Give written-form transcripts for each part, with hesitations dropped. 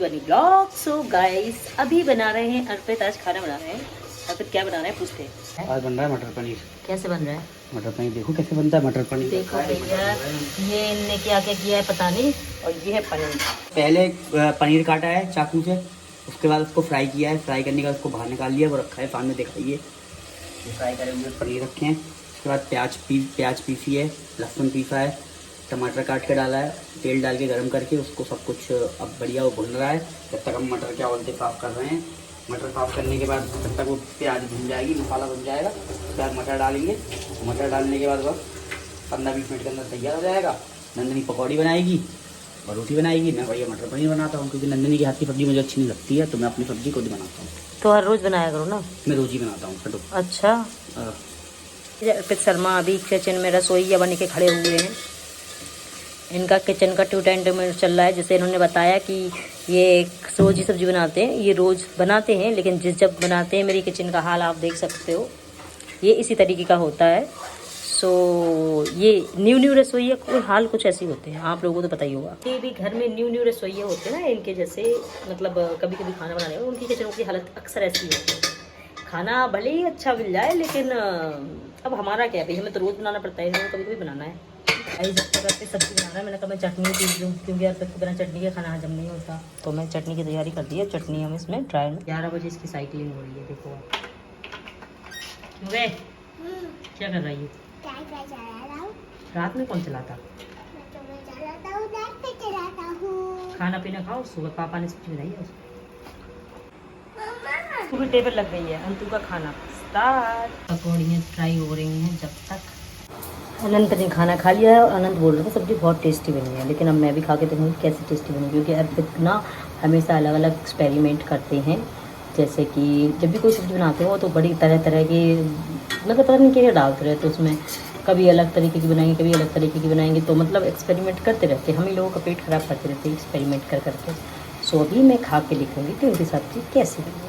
Blog. So guys अभी बना रहे हैं अर्पित, आज खाना बना रहे हैं। अर्पित क्या बना रहे हैं पूछते हैं। आज बन रहा है मटर पनीर। कैसे बन रहा है? मटर पनीर देखो कैसे बनता है मटर पनीर। देखो भैया, ये इनने क्या क्या किया है पता नहीं। और ये है पनीर। पहले पनीर काटा है चाकू से, उसके बाद उसको फ्राई किया है। फ्राई करने के बाद उसको बाहर निकाल लिया, वो रखा है सामने दिखाइए। ये फ्राई करे हुए पनीर रखे हैं। उसके बाद प्याज पीसी है, लहसुन पीसा है, टमाटर काट के डाला है, तेल डाल के गर्म करके उसको सब कुछ अब बढ़िया वो भुन रहा है। जब तक हम मटर क्या बोलते साफ़ कर रहे हैं। मटर साफ़ करने के बाद जब तक वो प्याज भुन जाएगी, मसाला भुन जाएगा, उसके बाद मटर डालेंगे। मटर डालने के बाद बस 15-20 मिनट के अंदर तैयार हो जाएगा। नंदनी पकौड़ी बनाएगी और रोटी बनाएगी। मैं भैया मटर पनीर बनाता हूँ, क्योंकि नंदनी की हाथ की सब्ज़ी मुझे अच्छी नहीं लगती है, तो मैं अपनी सब्ज़ी खुद ही बनाता हूँ। तो हर रोज बनाया करो ना। मैं रोज ही बनाता हूँ कटो। अच्छा। अर्पित शर्मा अभी किचन में रसोईया बन के खड़े हुए हैं। इनका किचन का 2 मिनट चल रहा है। जैसे इन्होंने बताया कि ये रोज ही सब्जी बनाते हैं, ये रोज बनाते हैं, लेकिन जब बनाते हैं मेरी किचन का हाल आप देख सकते हो, ये इसी तरीके का होता है। सो ये न्यू रसोइया कोई हाल कुछ ऐसे ही होते हैं, आप लोगों को तो पता ही होगा। ये भी घर में न्यू रसोइया होते हैं ना, इनके जैसे मतलब कभी कभी खाना बनाने में उनकी किचनों की हालत अक्सर ऐसी होती है। खाना भले ही अच्छा मिल जाए, लेकिन अब हमारा क्या है भाई, हमें तो रोज़ बनाना पड़ता है, हमें कभी कभी बनाना है। आई जब तक अपनी सब्जी बना रहा है, मैंने कहा मैं चटनी पीस लूँ, क्योंकि यार तक बिना चटनी के खाना हजम नहीं होता। तो मैं चटनी की तैयारी कर दी है। चटनी हम इसमें ड्राई में 11 बजे इसकी साइकिलिंग हो रही है। देखो वे क्या कर रही है? रात में कौन चलाता? खाना पीना खाओ, सुबह पापा ने सब्जी बनाई है। पूरी टेबल लग गई है। अंतु का खाना स्टार्ट। पकौड़ियाँ फ्राई हो रही हैं जब तक। अनंत ने खाना खा लिया है और अनंत बोल रहा था सब्जी बहुत टेस्टी बनी है, लेकिन अब मैं भी खा के देखूँगी कैसी टेस्टी बनी, क्योंकि अर्पित ना हमेशा अलग अलग एक्सपेरिमेंट करते हैं। जैसे कि जब भी कोई सब्ज़ी बनाते हो तो बड़ी तरह तरह की मतलब पता नहीं क्या डालते रहते उसमें। कभी अलग तरीके की बनाएंगे, कभी अलग तरीके की बनाएंगे, तो मतलब एक्सपेरिमेंट करते रहते हैं। हम ही लोगों का पेट ख़राब करते रहते हैं एक्सपेरिमेंट कर करके। सो अभी मैं खा के लिखूँगी कि उनकी सब्ज़ी कैसी बनी है।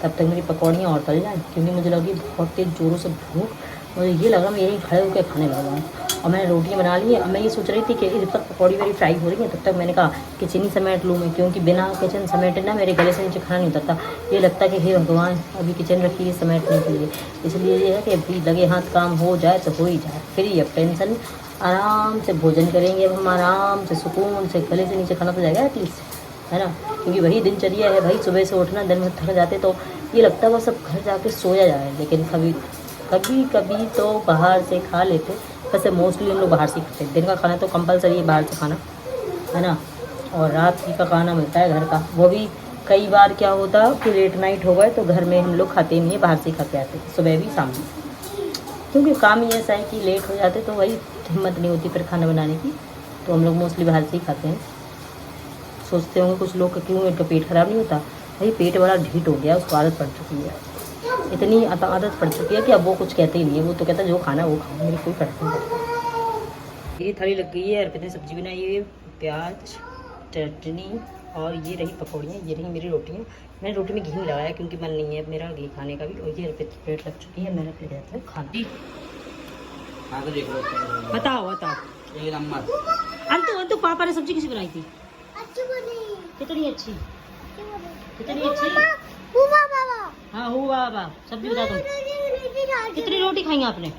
तब तक मेरी पकौड़ियाँ और तल जाएँ, क्योंकि मुझे लगी बहुत तेज़ ज़ोरों से भूख। मुझे ये लगा मैं यहीं खड़े होकर खाने लगा हूँ। और मैंने रोटियाँ बना ली हैं। अब मैं ये सोच रही थी कि जब तक पकौड़ी मेरी फ्राई हो रही है, तब तक मैंने कहा किचन ही समेट लूँ मैं, क्योंकि बिना किचन समेटे ना मेरे गले से नीचे खाना नहीं उतरता। ये लगता है कि हे भगवान अभी किचन रखी है समेटने के लिए। इसलिए ये है कि अभी लगे हाथ काम हो जाए तो हो ही जाए, फ्री अब टेंशन। आराम से भोजन करेंगे अब हम, आराम से सुकून से गले से नीचे खाना तो जाएगा एटलीस्ट, है ना। क्योंकि वही दिनचर्या है भाई, सुबह से उठना, दिन में थक जाते तो ये लगता है वो सब घर जाके सोया जाए। लेकिन कभी कभी तो बाहर से खा लेते। वैसे मोस्टली हम लोग बाहर से खाते हैं। दिन का खाना तो कंपलसरी है बाहर से खाना, है ना। और रात का खाना मिलता है घर का, वो भी कई बार क्या होता है कि लेट नाइट हो गए तो घर में हम लोग खाते नहीं है, बाहर से ही खा के आते सुबह भी शाम में। क्योंकि काम ही ऐसा है कि लेट हो जाते तो वही हिम्मत नहीं होती फिर खाना बनाने की, तो हम लोग मोस्टली बाहर से ही खाते हैं। सोचते होंगे कुछ लोग क्यों इनका पेट ख़राब नहीं होता। भाई पेट बड़ा ढीठ हो गया, उसको आदत पड़ चुकी है, इतनी आदत पड़ चुकी है कि अब वो कुछ कहते ही नहीं है। वो तो कहता है जो खाना है वो खाओ, मेरे कोई फर्क नहीं पड़ता। ये थाली लग गई है। अर्पित ने सब्जी बनाई है, प्याज चटनी, और ये रही पकौड़ियाँ, ये रही मेरी रोटियाँ। मैंने रोटी में घी नहीं लगाया क्योंकि मन नहीं है मेरा घी खाने का भी। और ये अर्पित की प्लेट लग चुकी है, मैंने प्लेट रहता है खाना। बताओ एक नंबर। अंतु पापा ने सब्जी किसी बनाई थी? कितनी अच्छी, कितनी अच्छी। हाँ हो बाबा, सब्जी बता दो। कितनी रोटी खाई आपने?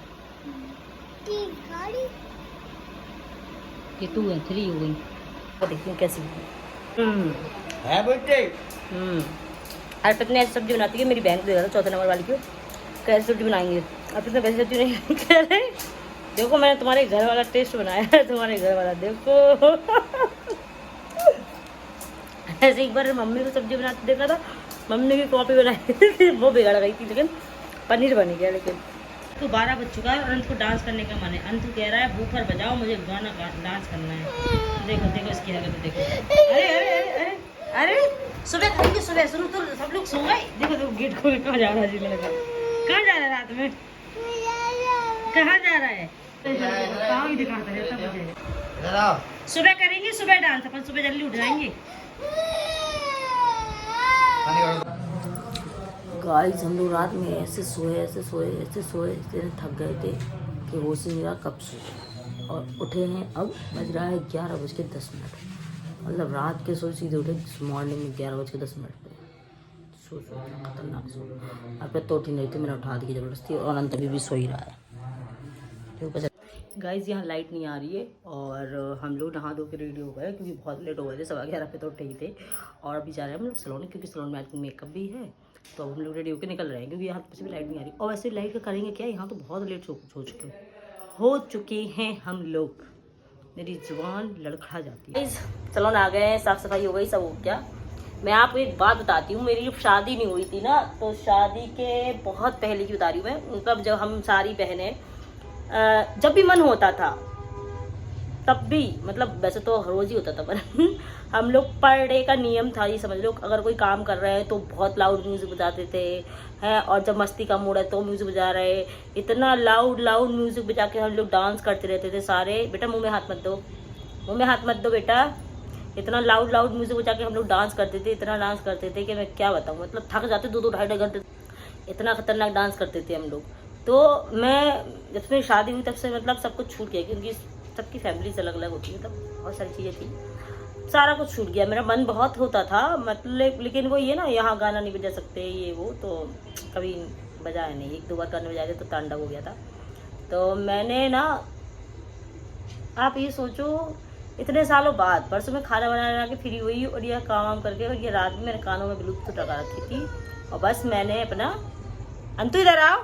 कि 2 है 3 हो गई। तो देखती हूँ कैसी है बेटे। अर्पित ने ऐसी सब्जी बनाती है, मेरी बहन को दे रहा था 4 नंबर वाली को, कैसी सब्जी बनाएंगे। अर्पित ने वैसी सब्जी नहीं कह रहे। देखो मैंने तुम्हारे घर वाला टेस्ट बनाया है, तुम्हारे घर वाला देखो। ऐसे एक बार मम्मी को सब्जी बनाते देखा था, मम्मी ने भी कॉपी बनाई वो बिगड़ गई थी, लेकिन पनीर बन गया। लेकिन तो 12 बज चुका है और अंत को डांस करने का मन है। अंत कह रहा है बूफर बजाओ, मुझे गाना डांस करना है। देखो देखो इसकी हरकत देखो। अरे अरे अरे अरे सुबह करेंगे, सुबह शुरू तो सब लोग सो गए। देखो देखो गेट खोल कहाँ जा रहा है, कहाँ जा रहा है रात में, कहाँ जा रहा है, कहाँ ही दिखाता रहता मुझे। सुबह करेंगे सुबह डांस, अपन सुबह जल्दी उठ जाएंगे। गाइस हम लोग रात में ऐसे सोए थक गए थे कि होश ही नहीं रहा कब सोए। और उठे हैं, अब बज रहा है 11:10। मतलब रात के सोच सीधे उठे मॉर्निंग में 11:10 पे। सो खतरनाक सो। अब तो उठी नहीं थी, मैंने उठा दी जबरदस्ती, और अनंत अभी भी सो ही रहा है। गाइज यहाँ लाइट नहीं आ रही है और हम लोग नहा धो के रेडी हो गए क्योंकि बहुत लेट हो गए थे, 11:15 पे तो उठे ही थे। और अभी जा रहे हैं हम लोग सलोन, क्योंकि सलोन में आज मेकअप भी है, तो अब हम लोग रेडी होकर निकल रहे हैं क्योंकि यहाँ पे भी लाइट नहीं आ रही। और वैसे लाइट का करेंगे क्या, यहाँ तो बहुत लेट हो चुके हैं हम लोग। मेरी जुबान लड़खड़ा जाती है। सलोन आ गए हैं, साफ़ सफाई हो गई, सब हो गया। मैं आपको एक बात बताती हूँ, मेरी जब शादी नहीं हुई थी ना, तो शादी के बहुत पहले की बता रही हूँ मैं, मतलब जब हम सारी बहनें जब भी मन होता था तब भी, मतलब वैसे तो रोज ही होता था, पर हम लोग पर डे का नियम था, ये समझ लो, अगर कोई काम कर रहे हैं तो बहुत लाउड म्यूजिक बजाते थे हैं, और जब मस्ती का मूड है तो म्यूजिक बजा रहे, इतना लाउड म्यूजिक बजा के हम लोग डांस करते रहते थे सारे। बेटा मुंह में हाथ मत दो, मुंह में हाथ मत दो बेटा। इतना लाउड म्यूजिक बजा के हम लोग डांस करते थे, इतना डांस करते थे कि मैं क्या बताऊँ, मतलब थक जाते 2-2 ढाई घंटे, इतना खतरनाक डांस करते थे हम लोग। तो मैं जब से मेरी शादी हुई तब से मतलब सब कुछ छूट गया, क्योंकि सबकी फैमिलीज अलग अलग होती है, मतलब बहुत सारी चीज़ें थी, सारा कुछ छूट गया। मेरा मन बहुत होता था, मतलब लेकिन वो ये ना, यहाँ गाना नहीं बजा सकते ये वो, तो कभी बजाया नहीं। 1-2 बार गाने बजाए थे तो तांडव हो गया था। तो मैंने ना, आप ये सोचो, इतने सालों बाद परसों में खाना बना के फ्री हुई और यह काम करके, और ये रात में मेरे कानों में ब्लूटूथ लगा रखी थी, और बस मैंने अपना अंतु इधर आओ।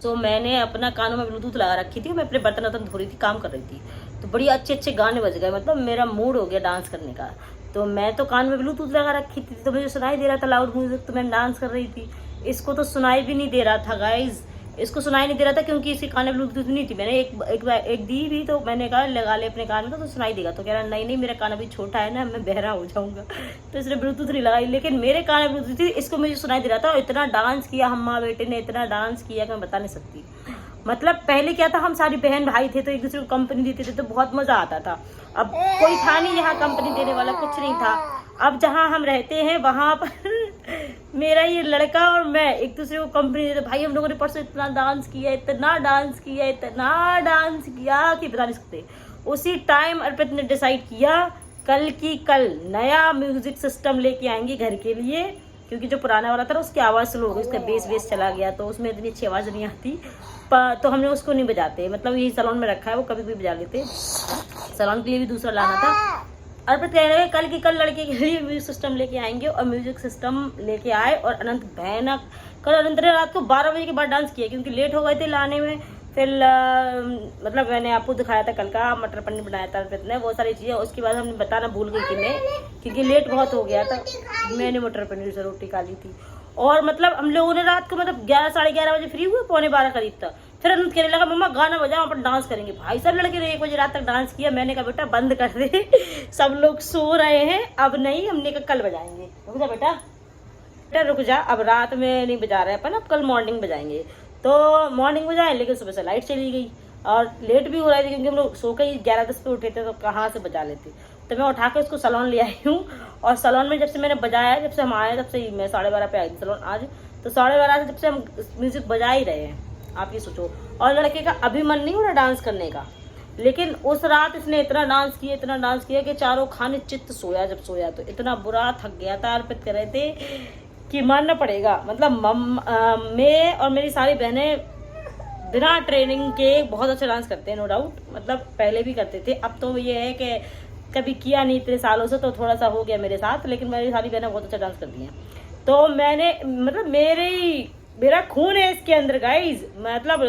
तो मैंने अपना कानों में ब्लूटूथ लगा रखी थी, मैं अपने बर्तन धो रही थी, काम कर रही थी, तो बड़ी अच्छे गाने बज गए, मतलब मेरा मूड हो गया डांस करने का। तो मैं तो कान में ब्लूटूथ लगा रखी थी, तो मुझे सुनाई दे रहा था लाउड म्यूजिक, तो मैं डांस कर रही थी। इसको तो सुनाई भी नहीं दे रहा था गाइज, इसको सुनाई नहीं दे रहा था, क्योंकि इसके कान में ब्लूटूथ नहीं थी। मैंने एक दी भी, तो मैंने कहा लगा ले अपने कान में तो सुनाई देगा, तो कह रहा नहीं मेरा कान अभी छोटा है ना, मैं बहरा हो जाऊंगा, तो इसने ब्लूटूथ नहीं लगाई। लेकिन मेरे कान में ब्लूटूथ थी, इसको मुझे सुनाई दे रहा था। और इतना डांस किया हम माँ बेटे ने, इतना डांस किया कि मैं बता नहीं सकती। मतलब पहले क्या था, हम सारी बहन भाई थे तो एक दूसरे को कंपनी देते थे, तो बहुत मजा आता था। अब कोई था नहीं यहाँ कंपनी देने वाला, कुछ नहीं था। अब जहाँ हम रहते हैं वहाँ पर मेरा ये लड़का और मैं एक दूसरे को कंपनी देते। भाई हम लोगों ने परसों इतना डांस किया, इतना डांस किया, इतना डांस किया कि बता नहीं सकते। उसी टाइम अर्पित ने डिसाइड किया कल की कल नया म्यूजिक सिस्टम लेके आएंगे घर के लिए, क्योंकि जो पुराना वाला था ना उसकी आवाज़ स्लो हो गई, उसका बेस चला गया, तो उसमें इतनी अच्छी आवाज़ नहीं आती, तो हमने उसको नहीं बजाते, मतलब यही सलोन में रखा है, वो कभी भी बजा लेते। सलोन के लिए भी दूसरा लाना था। अर्पित कह रहे हैं कल की कल लड़के के लिए म्यूजिक सिस्टम लेके आएंगे, और म्यूजिक सिस्टम लेके आए। और अनंत भयानक, कल अनंत ने रात को 12 बजे के बाद डांस किया, क्योंकि लेट हो गए थे लाने में। फिर मतलब मैंने आपको दिखाया था कल का मटर पनीर बनाया था अर्पित ने, वो सारी चीज़ें। उसके बाद हमने बताना भूल गई थी मैं, क्योंकि लेट बहुत हो गया था। मैंने मटर पनीर से रोटी खा ली थी, और मतलब हम लोगों ने रात को मतलब 11 साढ़े 11 बजे फ्री हुए, 11:45 करीब तक। फिर अनंत कहने लगा मम्मा गाना बजाओ, अपन डांस करेंगे। भाई सब लड़के ने 1 बजे रात तक डांस किया। मैंने कहा बेटा बंद कर दे, सब लोग सो रहे हैं, अब नहीं, हमने कहा कल बजाएंगे। रुक जा बेटा रुक जा, अब रात में नहीं बजा रहे अपन, अब कल मॉर्निंग बजाएंगे। तो मॉर्निंग बजाए, लेकिन सुबह से लाइट चली गई और लेट भी हो रही थी, क्योंकि हम लोग सो के 11-10 पे उठे थे, तो कहाँ से बजा लेते। तो मैं उठा के उसको सलोन ले आई हूँ, और सलोन में जब से मैंने बजाया, जब से हम आए तब से, मैं 12:30 पे आई थी सलोन आज, तो 12:30 से जब से हम म्यूजिक बजा ही रहे हैं, आप ये सोचो। और लड़के का अभी मन नहीं हो रहा डांस करने का, लेकिन उस रात इसने इतना डांस किया कि चारों खाने चित्त सोया। जब सोया तो इतना बुरा थक गया था, अर्पित कर रहे थे कि मानना पड़ेगा, मतलब मैं और मेरी सारी बहनें बिना ट्रेनिंग के बहुत अच्छा डांस करते हैं, नो डाउट, मतलब पहले भी करते थे। अब तो ये है कि कभी किया नहीं इतने सालों से, तो थोड़ा सा हो गया मेरे साथ, लेकिन मेरी सारी बहनें बहुत अच्छा डांस करती हैं। तो मैंने, मतलब मेरा खून है इसके अंदर गाइज, मतलब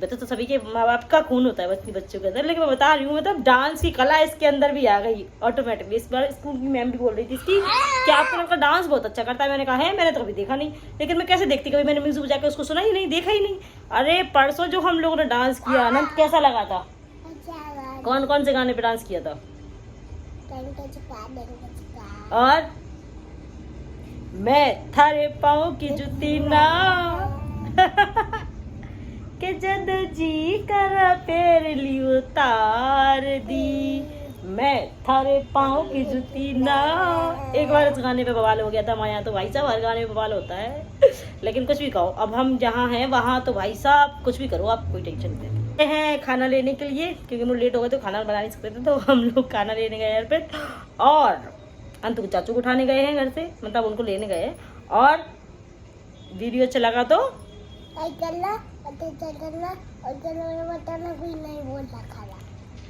वैसे तो सभी के माँ बाप का खून होता है बच्चों के अंदर, लेकिन मैं बता रही हूँ, मतलब डांस की कला इसके अंदर भी आ गई ऑटोमेटिकली। इस बार स्कूल की मैम भी बोल रही थी इसकी कि आपका लड़का डांस बहुत अच्छा करता है। मैंने कहा है, मैंने तो कभी देखा नहीं, लेकिन मैं कैसे देखती, कभी मैंने म्यूजिक बजा के उसको सुना ही नहीं, देखा ही नहीं। अरे परसों जो हम लोगों ने डांस किया, अनंत कैसा लगा था? कौन कौन से गाने पे डांस किया था? और मैं थारे पाँव की जुती ना के जद जी कर पैर ली उतार दी, मैं थारे पाँव की जुती ना। एक बार उस गाने पे बवाल हो गया था हमारे यहाँ, तो भाई साहब हर गाने पे बवाल होता है, लेकिन कुछ भी कहो, अब हम जहाँ हैं वहाँ तो भाई साहब कुछ भी करो, आप कोई टेंशन नहीं। हैं खाना लेने के लिए, क्योंकि हम लोग लेट हो गए तो खाना बना नहीं सकते थे, तो हम लोग खाना लेने गए एयरपोर्ट। और अंतु को चाचू को उठाने गए हैं घर से, मतलब उनको लेने गए हैं। और वीडियो अच्छा लगा तो बताना, कोई नहीं बोल रहा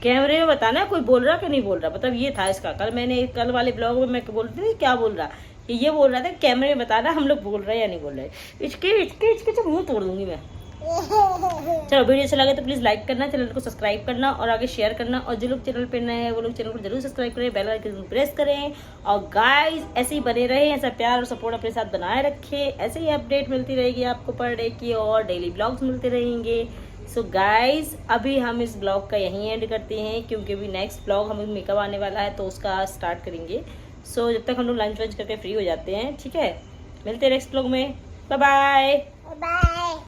कैमरे में बताना कोई बोल रहा कि नहीं बोल रहा। मतलब ये था इसका। कल वाले ब्लॉग में मैं बोलती थी क्या बोल रहा, ये बोल रहा था कैमरे में बताना हम लोग बोल रहे हैं या नहीं बोल रहे। इसके तो मुंह तोड़ दूंगी मैं। चलो वीडियो अच्छा लगे तो प्लीज लाइक करना, चैनल को सब्सक्राइब करना और आगे शेयर करना। और जो लोग चैनल पे नए हैं वो लोग चैनल को जरूर सब्सक्राइब करें, बेल आइकन प्रेस करें। और गाइस ऐसे ही बने रहे, ऐसा प्यार और सपोर्ट अपने साथ बनाए रखें। ऐसे ही अपडेट मिलती रहेगी आपको पर डे की, और डेली ब्लॉग्स मिलते रहेंगे। सो गाइज अभी हम इस ब्लॉग का यहीं एंड करते हैं, क्योंकि अभी नेक्स्ट ब्लॉग हमें मेकअप आने वाला है तो उसका स्टार्ट करेंगे। सो जब तक हम लोग लंच वंच करके फ्री हो जाते हैं, ठीक है, मिलते हैं नेक्स्ट ब्लॉग में। Bye bye.